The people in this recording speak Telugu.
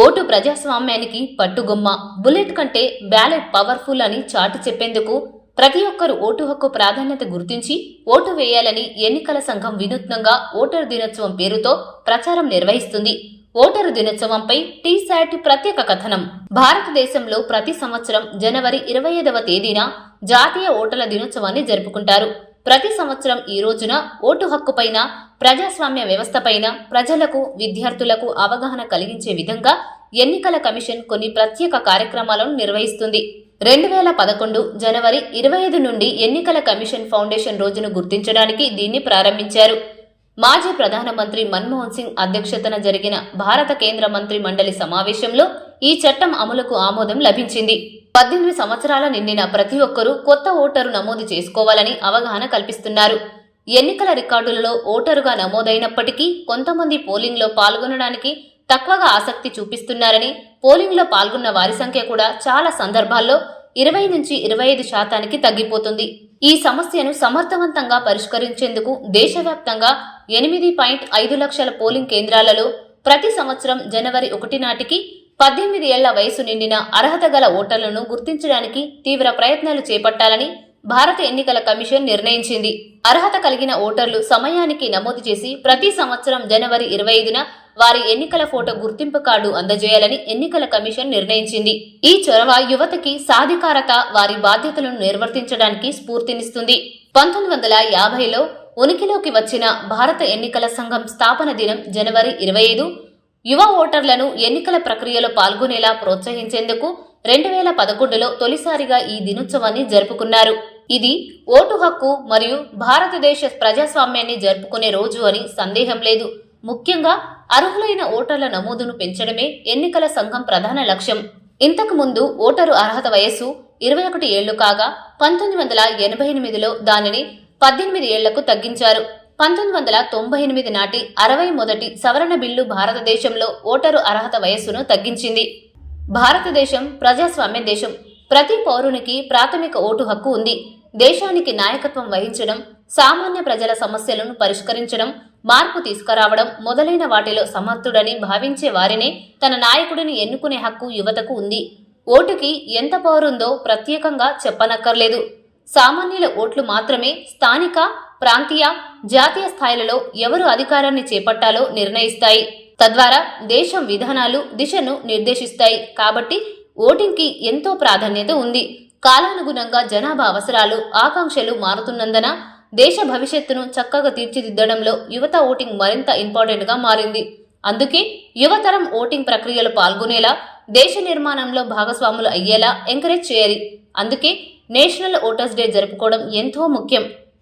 ఓటు ప్రజాస్వామ్యానికి పట్టుగొమ్మ, బుల్లెట్ కంటే బ్యాలెట్ పవర్ఫుల్ అని చాటి చెప్పేందుకు ప్రతి ఒక్కరూ ఓటు హక్కు ప్రాధాన్యత గుర్తించి ఓటు వేయాలని ఎన్నికల సంఘం వినూత్నంగా ఓటరు దినోత్సవం పేరుతో ప్రచారం నిర్వహిస్తుంది. ఓటరు దినోత్సవంపై టీశాట్ ప్రత్యేక కథనం. భారతదేశంలో ప్రతి సంవత్సరం జనవరి 25వ తేదీన జాతీయ ఓటర్ల దినోత్సవాన్ని జరుపుకుంటారు. ప్రతి సంవత్సరం ఈ రోజున ఓటు హక్కుపైన, ప్రజాస్వామ్య వ్యవస్థపైన ప్రజలకు, విద్యార్థులకు అవగాహన కలిగించే విధంగా ఎన్నికల కమిషన్ కొన్ని ప్రత్యేక కార్యక్రమాలను నిర్వహిస్తుంది. 2011 జనవరి 25 నుండి ఎన్నికల కమిషన్ ఫౌండేషన్ రోజును గుర్తించడానికి దీన్ని ప్రారంభించారు. మాజీ ప్రధానమంత్రి మన్మోహన్ సింగ్ అధ్యక్షతన జరిగిన భారత కేంద్ర మంత్రి మండలి సమావేశంలో ఈ చట్టం అమలుకు ఆమోదం లభించింది. 18 సంవత్సరాల నిండిన ప్రతి ఒక్కరూ కొత్త ఓటరు నమోదు చేసుకోవాలని అవగాహన కల్పిస్తున్నారు. ఎన్నికల రికార్డులలో ఓటరుగా నమోదైనప్పటికీ కొంతమంది పోలింగ్లో పాల్గొనడానికి తక్కువగా ఆసక్తి చూపిస్తున్నారని, పోలింగ్లో పాల్గొన్న వారి సంఖ్య కూడా చాలా సందర్భాల్లో 20 నుంచి 25% తగ్గిపోతుంది. ఈ సమస్యను సమర్థవంతంగా పరిష్కరించేందుకు దేశవ్యాప్తంగా 8.5 లక్షల పోలింగ్ కేంద్రాలలో ప్రతి సంవత్సరం జనవరి 1 నాటికి 18 ఏళ్ల వయసు నిండిన అర్హత గల ఓటర్లను గుర్తించడానికి తీవ్ర ప్రయత్నాలు చేపట్టాలని భారత ఎన్నికల కమిషన్ నిర్ణయించింది. అర్హత కలిగిన ఓటర్లు సమయానికి నమోదు చేసి ప్రతి సంవత్సరం జనవరి 25న వారి ఎన్నికల ఫోటో గుర్తింపు కార్డు అందజేయాలని ఎన్నికల కమిషన్ నిర్ణయించింది. ఈ చొరవ యువతకి సాధికారత, వారి బాధ్యతలను నిర్వర్తించడానికి స్ఫూర్తినిస్తుంది. 1950లో ఉనికిలోకి వచ్చిన భారత ఎన్నికల సంఘం స్థాపన దినం జనవరి 25. యువ ఓటర్లను ఎన్నికల ప్రక్రియలో పాల్గొనేలా ప్రోత్సహించేందుకు 2011లో తొలిసారిగా ఈ దినోత్సవాన్ని జరుపుకున్నారు. ఇది ఓటు హక్కు మరియు భారతదేశ ప్రజాస్వామ్యాన్ని జరుపుకునే రోజు అని సందేహం లేదు. ముఖ్యంగా అర్హులైన ఓటర్ల నమోదును పెంచడమే ఎన్నికల సంఘం ప్రధాన లక్ష్యం. ఇంతకు ముందు ఓటరు అర్హత వయస్సు 21 ఏళ్లు కాగా 1988లో దానిని 18 ఏళ్లకు తగ్గించారు. 1998 నాటి 61వ సవరణ బిల్లు భారతదేశంలో ఓటరు అర్హత వయస్సును తగ్గించింది. భారతదేశం ప్రజాస్వామ్య దేశం. ప్రతి పౌరునికి ప్రాథమిక ఓటు హక్కు ఉంది. దేశానికి నాయకత్వం వహించడం, సామాన్య ప్రజల సమస్యలను పరిష్కరించడం, మార్పు తీసుకురావడం మొదలైన వాటిలో సమర్థుడని భావించే వారినే తన నాయకుడిని ఎన్నుకునే హక్కు యువతకు ఉంది. ఓటుకి ఎంత పవరుందో ప్రత్యేకంగా చెప్పనక్కర్లేదు. సామాన్యుల ఓట్లు మాత్రమే స్థానిక, ప్రాంతీయ, జాతీయ స్థాయిలలో ఎవరు అధికారాన్ని చేపట్టాలో నిర్ణయిస్తాయి. తద్వారా దేశం విధానాలు, దిశను నిర్దేశిస్తాయి. కాబట్టి ఓటింగ్కి ఎంతో ప్రాధాన్యత ఉంది. కాలానుగుణంగా జనాభా అవసరాలు, ఆకాంక్షలు మారుతున్నందున దేశ భవిష్యత్తును చక్కగా తీర్చిదిద్దడంలో యువత ఓటింగ్ మరింత ఇంపార్టెంట్గా మారింది. అందుకే యువతరం ఓటింగ్ ప్రక్రియలో పాల్గొనేలా, దేశ నిర్మాణంలో భాగస్వాములు అయ్యేలా ఎంకరేజ్ చేయాలి. అందుకే నేషనల్ ఓటర్స్ డే జరుపుకోవడం ఎంతో ముఖ్యం.